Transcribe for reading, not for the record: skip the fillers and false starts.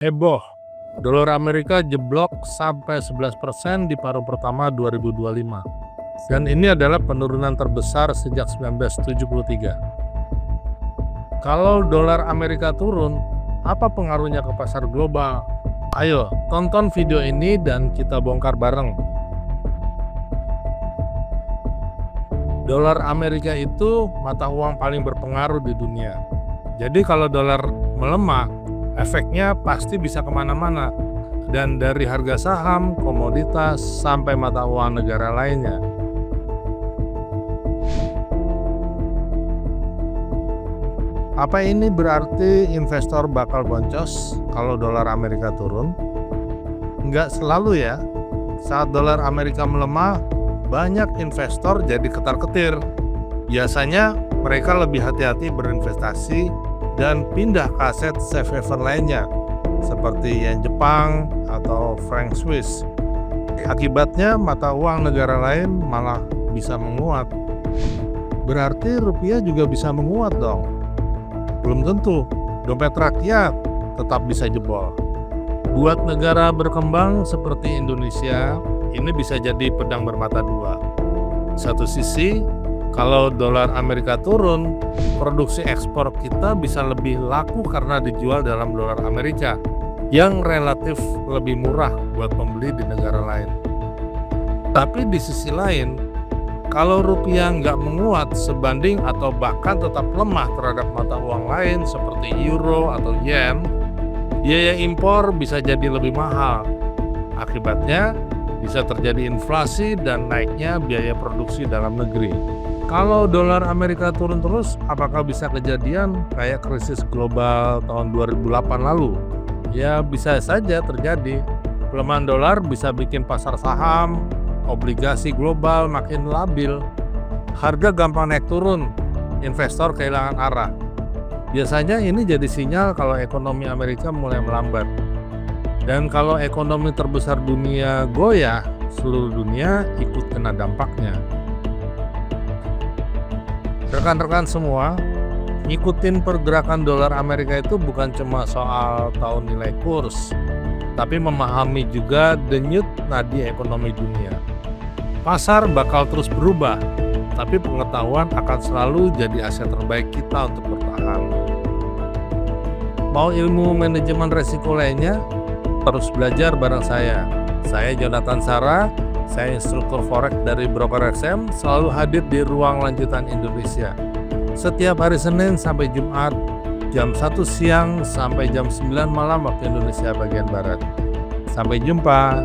Heboh, dolar Amerika jeblok sampai 11% di paruh pertama 2025. Dan ini adalah penurunan terbesar sejak 1973. Kalau dolar Amerika turun, apa pengaruhnya ke pasar global? Ayo, tonton video ini dan kita bongkar bareng. Dolar Amerika itu mata uang paling berpengaruh di dunia. Jadi kalau dolar melemah, efeknya pasti bisa kemana-mana, dan dari harga saham, komoditas, sampai mata uang negara lainnya. Apa ini berarti investor bakal boncos kalau dolar Amerika turun? Enggak selalu ya. Saat dolar Amerika melemah, banyak investor jadi ketar-ketir. Biasanya mereka lebih hati-hati berinvestasi dan pindah ke aset safe haven lainnya, seperti yen Jepang atau franc Swiss. Akibatnya mata uang negara lain malah bisa menguat. Berarti rupiah juga bisa menguat dong? Belum tentu, dompet rakyat tetap bisa jebol. Buat negara berkembang seperti Indonesia, ini bisa jadi pedang bermata dua. Satu sisi, kalau dolar Amerika turun, produksi ekspor kita bisa lebih laku karena dijual dalam dolar Amerika yang relatif lebih murah buat pembeli di negara lain. Tapi di sisi lain, kalau rupiah nggak menguat sebanding atau bahkan tetap lemah terhadap mata uang lain seperti euro atau yen, biaya impor bisa jadi lebih mahal. Akibatnya bisa terjadi inflasi dan naiknya biaya produksi dalam negeri. Kalau dolar Amerika turun terus, apakah bisa kejadian kayak krisis global tahun 2008 lalu? Ya bisa saja terjadi. Pelemahan dolar bisa bikin pasar saham, obligasi global makin labil. Harga gampang naik turun, investor kehilangan arah. Biasanya ini jadi sinyal kalau ekonomi Amerika mulai melambat. Dan kalau ekonomi terbesar dunia goyah, seluruh dunia ikut kena dampaknya. Rekan-rekan semua, ngikutin pergerakan dolar Amerika itu bukan cuma soal tahu nilai kurs, tapi memahami juga denyut nadi ekonomi dunia. Pasar bakal terus berubah, tapi pengetahuan akan selalu jadi aset terbaik kita untuk bertahan. Mau ilmu manajemen resiko lainnya? Terus belajar bareng saya. Saya Jonathan Sara. Saya instruktur forex dari Broker XM, selalu hadir di ruang lanjutan Indonesia. Setiap hari Senin sampai Jumat, jam 1 siang sampai jam 9 malam waktu Indonesia bagian Barat. Sampai jumpa.